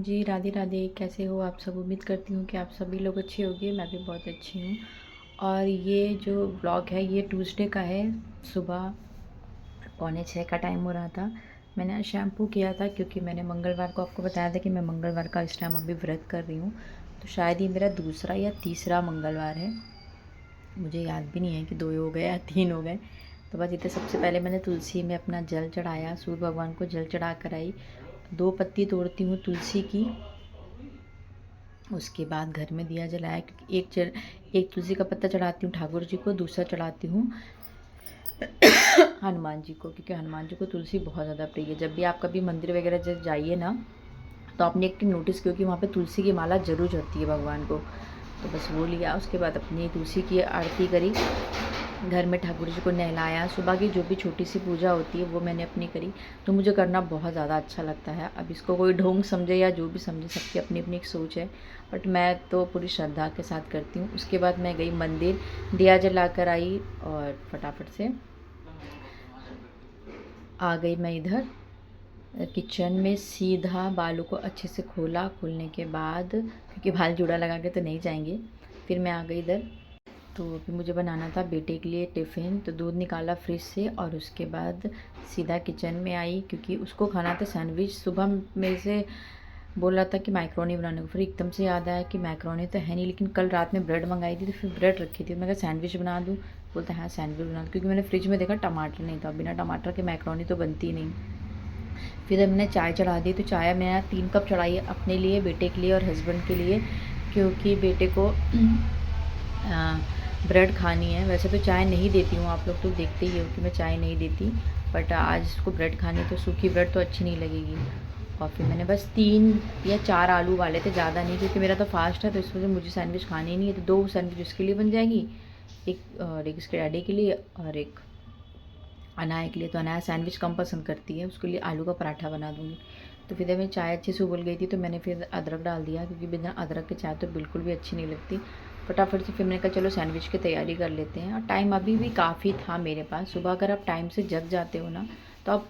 जी, राधे राधे। कैसे हो आप सब? उम्मीद करती हूँ कि आप सभी लोग अच्छे होंगे। मैं भी बहुत अच्छी हूँ। और ये जो व्लॉग है ये ट्यूसडे का है। सुबह 5:45 का टाइम हो रहा था। मैंने आज शैम्पू किया था क्योंकि मैंने मंगलवार को आपको बताया था कि मैं मंगलवार का इस टाइम अभी व्रत कर रही हूँ। तो शायद ये मेरा दूसरा या तीसरा मंगलवार है। मुझे याद भी नहीं है कि 2 हो गए या 3 हो गए। तो बस इतने सबसे पहले मैंने तुलसी में अपना जल चढ़ाया, सूर्य भगवान को जल चढ़ा कर आई। 2 पत्ती तोड़ती हूँ तुलसी की। उसके बाद घर में दिया जलाया क्योंकि एक तुलसी का पत्ता चढ़ाती हूँ ठाकुर जी को, दूसरा चढ़ाती हूँ हनुमान जी को, क्योंकि हनुमान जी को तुलसी बहुत ज़्यादा प्रिय है। जब भी आप कभी मंदिर वगैरह जब जाइए ना, तो आपने एक नोटिस किया कि वहाँ पे तुलसी की माला ज़रूर चढ़ती है भगवान को। तो बस वो लिया, उसके बाद अपनी तुलसी की आरती करी, घर में ठाकुर जी को नहलाया। सुबह की जो भी छोटी सी पूजा होती है वो मैंने अपनी करी। तो मुझे करना बहुत ज़्यादा अच्छा लगता है। अब इसको कोई ढोंग समझे या जो भी समझे, सबकी अपनी अपनी एक सोच है, बट मैं तो पूरी श्रद्धा के साथ करती हूँ। उसके बाद मैं गई मंदिर, दिया जला कर आई और फटाफट से आ गई मैं इधर किचन में। सीधा बालों को अच्छे से खोला, खोलने के बाद क्योंकि बाल जूड़ा लगा के तो नहीं जाएंगे, फिर मैं आ गई इधर। तो अभी मुझे बनाना था बेटे के लिए टिफ़िन, तो दूध निकाला फ्रिज से और उसके बाद सीधा किचन में आई क्योंकि उसको खाना था सैंडविच। सुबह मेरे से बोल रहा था कि मैक्रोनी बनाने को, फिर एकदम से याद आया कि मैक्रोनी तो है नहीं, लेकिन कल रात में ब्रेड मंगाई थी तो फिर ब्रेड रखी थी। मैं कहा सैंडविच बना दूँ, बोलता हाँ सैंडविच बना दूँ, क्योंकि मैंने फ्रिज में देखा टमाटर नहीं था। बिना टमाटर के मैक्रोनी तो बनती नहीं। फिर हमने चाय चढ़ा दी, तो चाय मैंने 3 कप चढ़ाई अपने लिए, बेटे के लिए और हस्बैंड के लिए, क्योंकि बेटे को ब्रेड खानी है। वैसे तो चाय नहीं देती हूँ, आप लोग तो देखते ही हो कि मैं चाय नहीं देती, बट आज इसको ब्रेड खानी है तो सूखी ब्रेड तो अच्छी नहीं लगेगी। और फिर मैंने बस 3 या 4 आलू उबाले थे, ज़्यादा नहीं, क्योंकि मेरा तो फास्ट है तो इस वजह मुझे सैंडविच खानी नहीं है। तो 2 सैंडविच उसके लिए बन जाएगी, एक इसके डैडी के लिए और एक अनाया के लिए। तो अनाया सैंडविच कम पसंद करती है, उसके लिए आलू का पराठा बना दूँगी। तो फिर जब मेरी चाय अच्छे से उबल गई थी तो मैंने फिर अदरक डाल दिया, क्योंकि बिना अदरक के चाय तो बिल्कुल भी अच्छी नहीं लगती। फटाफट से फिर मैंने कहा चलो सैंडविच की तैयारी कर लेते हैं। और टाइम अभी भी काफ़ी था मेरे पास। सुबह अगर आप टाइम से जग जाते हो ना, तो आप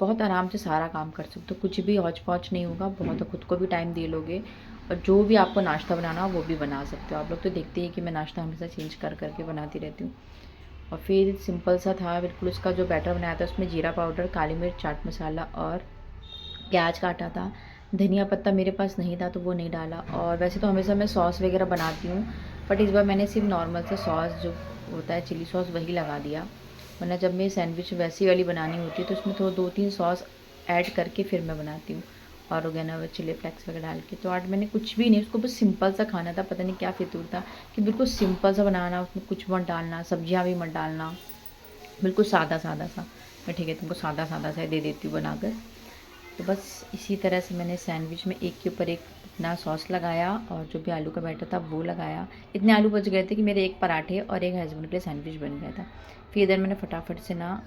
बहुत आराम से सारा काम कर सकते हो, कुछ भी हौच पौच नहीं होगा। बहुत खुद को भी टाइम दे लोगे और जो भी आपको नाश्ता बनाना हो वो भी बना सकते हो। आप लोग तो देखते ही कि मैं नाश्ता हमेशा चेंज कर करके बनाती रहती हूँ। और फिर सिंपल सा था बिल्कुल। उसका जो बैटर बनाया था उसमें जीरा पाउडर, काली मिर्च, चाट मसाला और प्याज काटा था। धनिया पत्ता मेरे पास नहीं था तो वो नहीं डाला। और वैसे तो हमेशा मैं सॉस वगैरह बनाती हूँ, बट इस बार मैंने सिर्फ नॉर्मल से सॉस जो होता है चिली सॉस वही लगा दिया। वरना जब मैं सैंडविच वैसी वाली बनानी होती है तो उसमें थोड़ा 2-3 सॉस ऐड करके फिर मैं बनाती हूँ, और ऑर्गेनो चिली फ्लेक्स वगैरह डाल के। तो आज मैंने कुछ भी नहीं, उसको बस सिंपल सा खाना था। पता नहीं क्या फितूर था कि बिल्कुल सिंपल सा बनाना, उसमें कुछ मत डालना, सब्जियाँ भी मत डालना, बिल्कुल सादा सादा सा। मैं ठीक है तुमको सादा सादा सा दे देती हूँ बनाकर। तो बस इसी तरह से मैंने सैंडविच में एक के ऊपर एक अपना सॉस लगाया और जो भी आलू का बैटर था वो लगाया। इतने आलू बच गए थे कि मेरे एक पराठे और एक हस्बैंड के लिए सैंडविच बन गया था। फिर इधर मैंने फटाफट से ना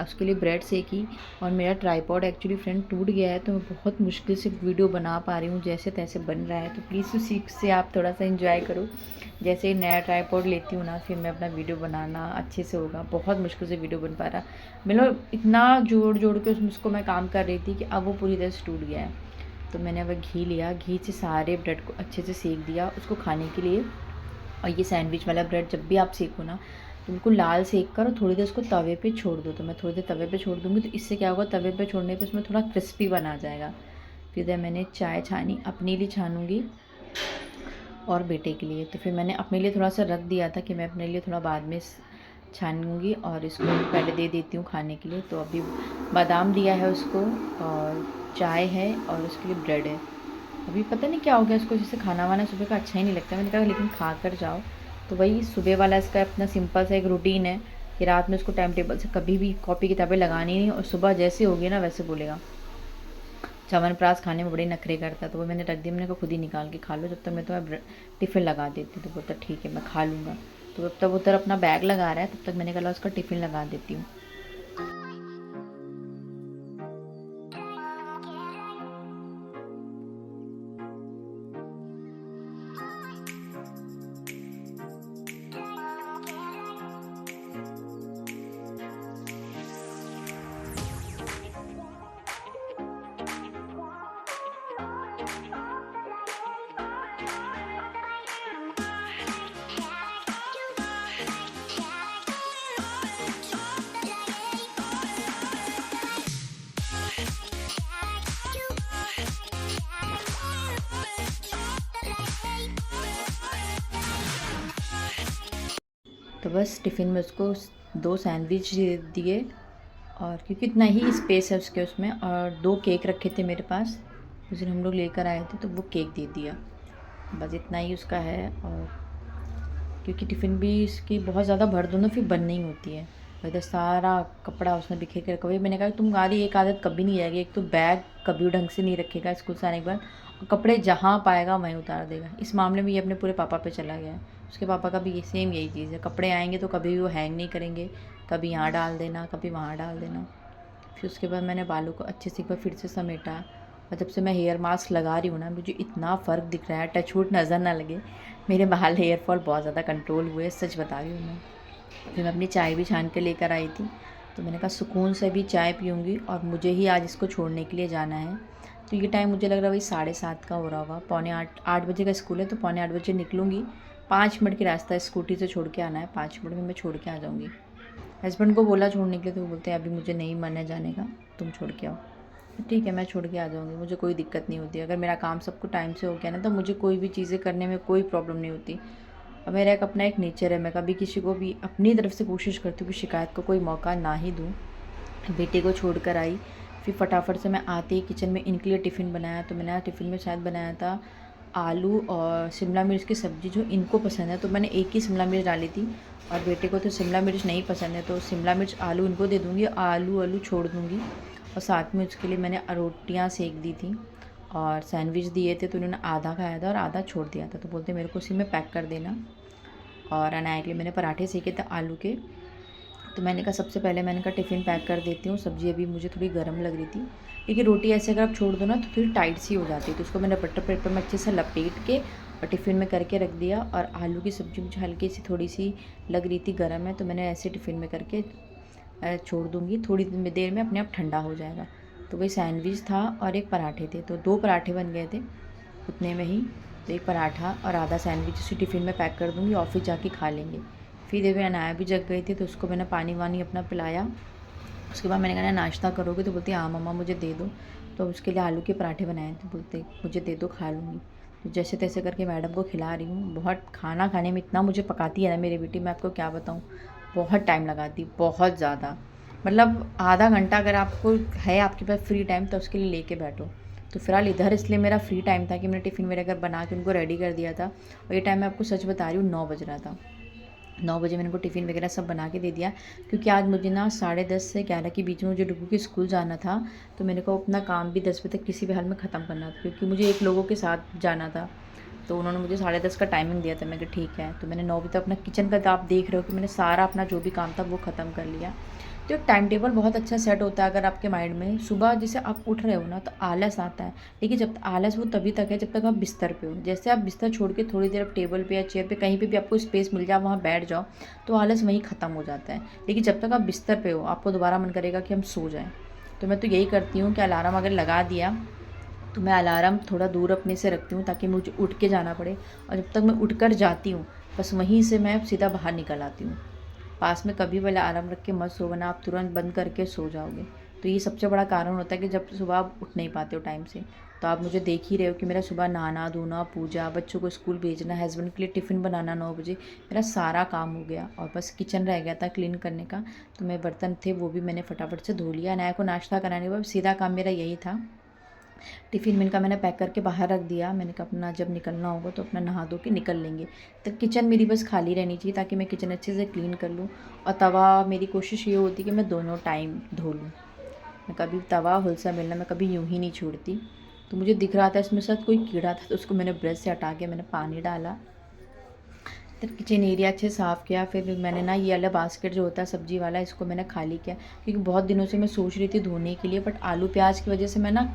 उसके लिए ब्रेड सेकी। और मेरा ट्राईपॉड एक्चुअली फ्रेंड टूट गया है, तो मैं बहुत मुश्किल से वीडियो बना पा रही हूँ, जैसे तैसे बन रहा है। तो प्लीज़ उसी से आप थोड़ा सा एंजॉय करो। जैसे ही नया ट्राईपॉड लेती हूँ ना, फिर मैं अपना वीडियो बनाना अच्छे से होगा। बहुत मुश्किल से वीडियो बन पा रहा, मतलब इतना जोड़ जोड़ के उसको मैं काम कर रही थी कि अब वो पूरी तरह से टूट गया है। तो मैंने अब घी लिया, घी से सारे ब्रेड को अच्छे से सेक दिया उसको खाने के लिए। और ये सैंडविच वाला ब्रेड जब भी आप सेको ना, तो बिल्कुल लाल सेक कर और थोड़ी देर उसको तवे पे छोड़ दो। तो मैं थोड़ी देर तवे पे छोड़ दूँगी, तो इससे क्या होगा, तवे पे छोड़ने पे उसमें थोड़ा क्रिस्पी बना जाएगा। फिर मैंने चाय छानी, अपने लिए छानूँगी और बेटे के लिए। तो फिर मैंने अपने लिए थोड़ा सा रख दिया था कि मैं अपने लिए थोड़ा बाद में छानूँगी, और इसको पहले दे देती हूँ खाने के लिए। तो अभी बादाम दिया है उसको, और चाय है, और उसके लिए ब्रेड है। अभी पता नहीं क्या हो गया इसको, जैसे खाना वाना सुबह का अच्छा ही नहीं लगता। मैंने कहा लेकिन खा कर जाओ। तो वही सुबह वाला इसका अपना सिंपल सा एक रूटीन है कि रात में उसको टाइम टेबल से कभी भी कॉपी किताबें लगानी नहीं, और सुबह जैसे होगी ना वैसे बोलेगा। च्यवनप्राश खाने में बड़े नखरे करता है, तो वो मैंने रख दी। मैंने कहा खुद ही निकाल के खा लो, जब तक मैं तुम्हें टिफ़िन लगा देती। तो बोलता ठीक है मैं खा लूँगा। तो जब तक उधर अपना बैग लगा रहा है तब तक मैंने कहा उसका टिफ़िन लगा देती हूँ। तो बस टिफ़िन में उसको 2 सैंडविच दिए, और क्योंकि इतना ही स्पेस है उसके उसमें, और 2 केक रखे थे मेरे पास, उस दिन हम लोग लेकर आए थे, तो वो केक दे दिया। बस इतना ही उसका है। और क्योंकि टिफ़िन भी इसकी बहुत ज़्यादा भर दो ना, फिर बंद नहीं होती है। और इधर सारा कपड़ा उसने बिखेर के रखा हुआ है। मैंने कहा तुम्हारी एक आदत कभी नहीं आएगी, एक तो बैग कभी ढंग से नहीं रखेगा स्कूल से आने के बाद, और कपड़े जहाँ पाएगा वहीं उतार देगा। इस मामले में ये अपने पूरे पापा पे चला गया है। उसके पापा का भी ये सेम यही चीज़ है, कपड़े आएंगे तो कभी भी वो हैंग नहीं करेंगे, कभी यहाँ डाल देना, कभी वहाँ डाल देना। फिर उसके बाद मैंने बालों को अच्छे से एक बार फिर से समेटा, और जब से मैं हेयर मास्क लगा रही हूँ ना, मुझे इतना फ़र्क दिख रहा है, टचवुड नज़र ना लगे, मेरे बाल हेयर फॉल बहुत ज़्यादा कंट्रोल हुए, सच बता रही हूँ मैं। फिर मैं अपनी चाय भी छान के लेकर आई थी, तो मैंने कहा सुकून से भी चाय पीऊँगी, और मुझे ही आज इसको छोड़ने के लिए जाना है। तो ये टाइम मुझे लग रहा है वही 7:30 का हो रहा होगा, 7:45 8 बजे का स्कूल है, तो 7:45 बजे निकलूँगी। 5 मिनट की रास्ता है, स्कूटी से छोड़ के आना है, 5 मिनट में मैं छोड़ के आ जाऊँगी। हस्बैंड को बोला छोड़ने के लिए, तो वो बोलते हैं अभी मुझे नहीं मन है जाने का, तुम छोड़ के आओ। ठीक है, मैं छोड़ के आ जाऊँगी, मुझे कोई दिक्कत नहीं होती। अगर मेरा काम सबको टाइम से हो गया ना, तो मुझे कोई भी चीज़ें करने में कोई प्रॉब्लम नहीं होती। और मेरा एक अपना एक नेचर है, मैं कभी किसी को भी अपनी तरफ से कोशिश करती हूँ कि शिकायत को कोई मौका ना ही दूँ। बेटे को छोड़ कर आई, फिर फटाफट से मैं आते ही किचन में इनके लिए टिफ़िन बनाया। तो मैंने टिफ़िन में शायद बनाया था आलू और शिमला मिर्च की सब्ज़ी, जो इनको पसंद है, तो मैंने एक ही शिमला मिर्च डाली थी। और बेटे को तो शिमला मिर्च नहीं पसंद है, तो शिमला मिर्च आलू इनको दे दूँगी, आलू छोड़ दूँगी। और साथ में उसके लिए मैंने रोटियाँ सेक दी थी, और सैंडविच दिए थे, तो उन्होंने आधा खाया था और आधा छोड़ दिया था। तो बोलते मेरे को उसी में पैक कर देना। और अनाया के लिए मैंने पराठे सेके थे आलू के। तो मैंने कहा सबसे पहले मैंने कहा टिफ़िन पैक कर देती हूँ, सब्ज़ी अभी मुझे थोड़ी गर्म लग रही थी, क्योंकि रोटी ऐसे अगर आप छोड़ दो ना तो थोड़ी टाइट सी हो जाती है। तो उसको मैंने बटर पेपर में अच्छे से लपेट के और टिफ़िन में करके रख दिया। और आलू की सब्ज़ी मुझे हल्की सी थोड़ी सी लग रही थी गर्म है, तो मैंने ऐसे टिफ़िन में करके छोड़ दूँगी, थोड़ी देर में अपने आप ठंडा हो जाएगा। तो वही सैंडविच था और एक पराठे थे, तो 2 पराठे बन गए थे उतने में ही। तो एक पराठा और आधा सैंडविच उसी टिफ़िन में पैक कर दूँगी, ऑफ़िस जाके खा लेंगे। फिर देवी अनाया भी जग गई थी, तो उसको मैंने पानी वानी अपना पिलाया। उसके बाद मैंने कहा नाश्ता करोगे, तो बोलती हाँ मम्मा मुझे दे दो। तो उसके लिए आलू के पराठे बनाए थे, बोलते मुझे दे दो, खा लूँगी। तो जैसे तैसे करके मैडम को खिला रही हूँ। बहुत खाना खाने में इतना मुझे पकाती है ना मेरी बेटी, मैं आपको क्या बताऊँ, बहुत टाइम लगाती, बहुत ज़्यादा। मतलब आधा घंटा अगर आपको है आपके पास फ्री टाइम, तो उसके लिए लेके बैठो। तो फिलहाल इधर इसलिए मेरा फ्री टाइम था कि मैंने टिफ़िन मेरे घर बना के उनको रेडी कर दिया था। और ये टाइम मैं आपको सच बता रही हूँ 9 बज रहा था। 9 बजे मैंने उनको टिफ़िन वगैरह सब बना के दे दिया, क्योंकि आज मुझे ना 10:30 से 11 के बीच में मुझे डुगू के स्कूल जाना था। तो मैंने को अपना काम भी 10 बजे तक किसी भी हाल में ख़त्म करना था, क्योंकि मुझे एक लोगों के साथ जाना था। तो उन्होंने मुझे 10:30 का टाइमिंग दिया था, मैं कहा ठीक है। तो मैंने 9 बजे तक अपना किचन का, आप देख रहे हो कि मैंने सारा अपना जो भी काम था वो ख़त्म कर लिया। तो एक टाइम टेबल बहुत अच्छा सेट होता है अगर आपके माइंड में। सुबह जैसे आप उठ रहे हो ना, तो आलस आता है, लेकिन जब आलस वो तभी तक है जब तक आप बिस्तर पे हो। जैसे आप बिस्तर छोड़ के थोड़ी देर आप टेबल पे या चेयर पे कहीं पे भी आपको स्पेस मिल जाए, वहाँ बैठ जाओ, तो आलस वहीं ख़त्म हो जाता है। लेकिन जब तक आप बिस्तर पे हो, आपको दोबारा मन करेगा कि हम सो जाएँ। तो मैं तो यही करती हूँ कि अलार्म अगर लगा दिया, तो मैं अलार्म थोड़ा दूर अपने से रखती हूँ, ताकि मुझे उठ के जाना पड़े। और जब तक मैं उठ कर जाती हूँ, बस वहीं से मैं सीधा बाहर निकल आती हूँ। पास में कभी वाला अलार्म रख के मत सो, वरना आप तुरंत बंद करके सो जाओगे। तो ये सबसे बड़ा कारण होता है कि जब सुबह आप उठ नहीं पाते हो टाइम से। तो आप मुझे देख ही रहे हो कि मेरा सुबह नहाना धोना, पूजा, बच्चों को स्कूल भेजना, हस्बैंड के लिए टिफ़िन बनाना 9 बजे, मेरा सारा काम हो गया। और बस किचन रह गया था क्लीन करने का, तो मैं बर्तन थे वो भी मैंने फटाफट से धो लिया। अनाया को नाश्ता कराने के बाद सीधा काम मेरा यही था। टिफ़िन में इनका मैंने पैक करके बाहर रख दिया। मैंने कहा अपना जब निकलना होगा तो अपना नहा धो के निकल लेंगे। तो किचन मेरी बस खाली रहनी चाहिए, ताकि मैं किचन अच्छे से क्लीन कर लूँ। और तवा मेरी कोशिश ये होती है कि मैं दोनों टाइम धो लूँ। मैं कभी तवा हुलसा बेलना मैं कभी यूँ ही नहीं छोड़ती। तो मुझे दिख रहा था इसमें शायद कोई कीड़ा था, तो उसको मैंने ब्रश से हटा के मैंने पानी डाला। तो किचन एरिया अच्छे साफ़ किया। फिर मैंने ना ये वाला बास्केट जो होता है सब्ज़ी वाला, इसको मैंने खाली किया, क्योंकि बहुत दिनों से मैं सोच रही थी धोने के लिए, बट आलू प्याज की वजह से मैं ना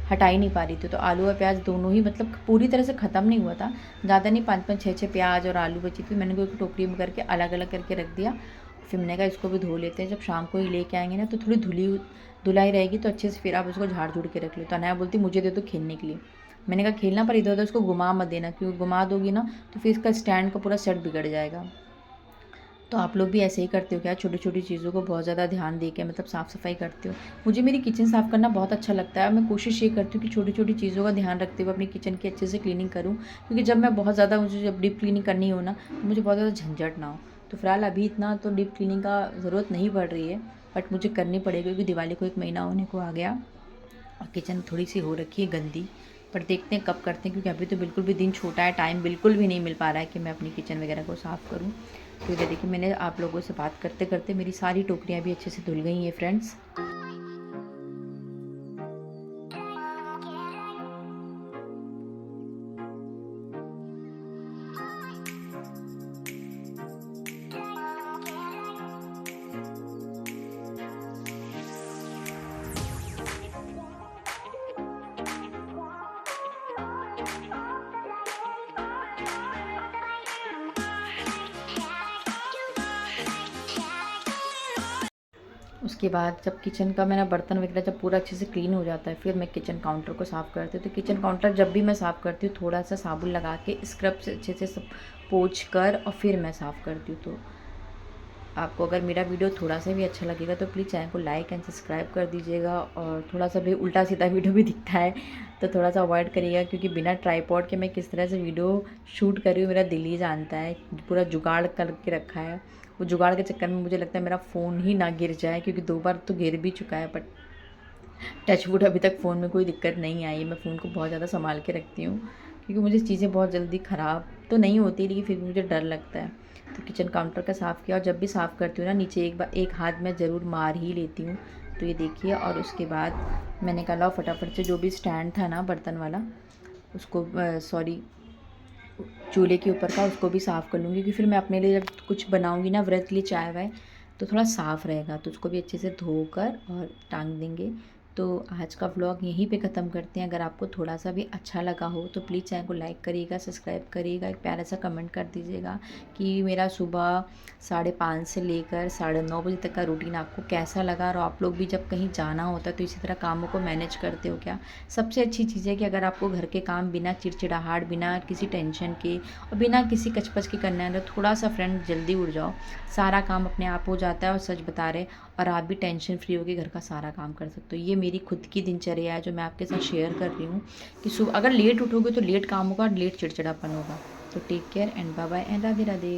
हटा ही नहीं पा रही थी। तो आलू और प्याज दोनों ही मतलब पूरी तरह से ख़त्म नहीं हुआ था, ज़्यादा नहीं, 5-5 6-6 प्याज और आलू बची थी। मैंने को एक टोकरी में करके अलग अलग करके रख दिया। फिर मैंने कहा इसको भी धो लेते हैं, जब शाम को ही लेके आएंगे ना, तो थोड़ी धुलाई रहेगी, तो अच्छे से फिर आप उसको झाड़ झूड़ के रख लो। तो अनाया बोलती मुझे दे दो खेलने के लिए। मैंने कहा खेलना, पर इधर उधर उसको घुमा मत देना, क्योंकि घुमा दोगी ना तो फिर इसका स्टैंड का पूरा सेट बिगड़ जाएगा। तो आप लोग भी ऐसे ही करते हो क्या? छोटी छोटी चीज़ों को बहुत ज़्यादा ध्यान दे के मतलब साफ़ सफाई करते हो? मुझे मेरी किचन साफ़ करना बहुत अच्छा लगता है और मैं कोशिश ये करती हूँ कि छोटी छोटी चीज़ों का ध्यान रखते हुए अपनी किचन की अच्छे से क्लीनिंग करूँ, क्योंकि जब मैं बहुत ज़्यादा मुझे जब डीप क्लीनिंग करनी हो ना, तो मुझे बहुत ज़्यादा झंझट ना हो। तो फिलहाल अभी इतना तो डीप क्लीनिंग का ज़रूरत नहीं पड़ रही है, बट मुझे करनी पड़ेगी क्योंकि दिवाली को 1 महीना होने को आ गया और किचन थोड़ी सी हो रखी है गंदी। पर देखते हैं कब करते हैं, क्योंकि अभी तो बिल्कुल भी दिन छोटा है, टाइम बिल्कुल भी नहीं मिल पा रहा है कि मैं अपनी किचन वगैरह को साफ़ करूँ। तो ये देखिए मैंने आप लोगों से बात करते करते मेरी सारी टोकरियाँ भी अच्छे से धुल गई हैं फ्रेंड्स। उसके बाद जब किचन का मेरा बर्तन वगैरह जब पूरा अच्छे से क्लीन हो जाता है, फिर मैं किचन काउंटर को साफ़ करती हूँ। तो किचन काउंटर जब भी मैं साफ़ करती हूँ, थोड़ा सा साबुन लगा के स्क्रब से अच्छे से सब पोंछ कर और फिर मैं साफ़ करती हूँ। तो आपको अगर मेरा वीडियो थोड़ा सा भी अच्छा लगेगा तो प्लीज़ चैनल को लाइक एंड सब्सक्राइब कर दीजिएगा, और थोड़ा सा भी उल्टा सीधा वीडियो भी दिखता है तो थोड़ा सा अवॉइड करिएगा, क्योंकि बिना ट्राईपॉड के मैं किस तरह से वीडियो शूट कर रही हूँ मेरा दिल ही जानता है। पूरा जुगाड़ करके रखा है, वो जुगाड़ के चक्कर में मुझे लगता है मेरा फ़ोन ही ना गिर जाए, क्योंकि 2 बार तो गिर भी चुका है, बट टचवुड अभी तक फ़ोन में कोई दिक्कत नहीं आई है। मैं फ़ोन को बहुत ज़्यादा संभाल के रखती हूँ, क्योंकि मुझे चीज़ें बहुत जल्दी ख़राब तो नहीं होती, लेकिन फिर भी मुझे डर लगता है। तो किचन काउंटर का साफ़ किया, और जब भी साफ़ करती हूँ ना, नीचे एक हाथ मैं ज़रूर मार ही लेती हूँ। तो ये देखिए, और उसके बाद मैंने कहा लाओ फटाफट से जो भी स्टैंड था ना बर्तन वाला, उसको सॉरी चूल्हे के ऊपर का, उसको भी साफ़ कर लूँगी, क्योंकि फिर मैं अपने लिए जब कुछ बनाऊँगी ना व्रत के लिए चाय वाय, तो थोड़ा साफ़ रहेगा, तो उसको भी अच्छे से धोकर और टांग देंगे। तो आज का व्लॉग यहीं पे ख़त्म करते हैं। अगर आपको थोड़ा सा भी अच्छा लगा हो तो प्लीज़ चैनल को लाइक करिएगा, सब्सक्राइब करिएगा, एक प्यारा सा कमेंट कर दीजिएगा कि मेरा सुबह 5:30 से लेकर 9:30 बजे तक का रूटीन आपको कैसा लगा, और आप लोग भी जब कहीं जाना होता है तो इसी तरह कामों को मैनेज करते हो क्या? सबसे अच्छी चीज़ है कि अगर आपको घर के काम बिना चिड़चिड़ाहट, बिना किसी टेंशन के और बिना किसी कचपच के करना है, तो थोड़ा सा फ्रेंड जल्दी उठ जाओ, सारा काम अपने आप हो जाता है। और सच बता रहे, और आप भी टेंशन फ्री होकर घर का सारा काम कर सकते हो। ये मेरी खुद की दिनचर्या है जो मैं आपके साथ शेयर कर रही हूँ, कि सुबह अगर लेट उठोगे तो लेट काम होगा और लेट चिड़चिड़ापन होगा। तो take care and bye bye and Radhe Radhe.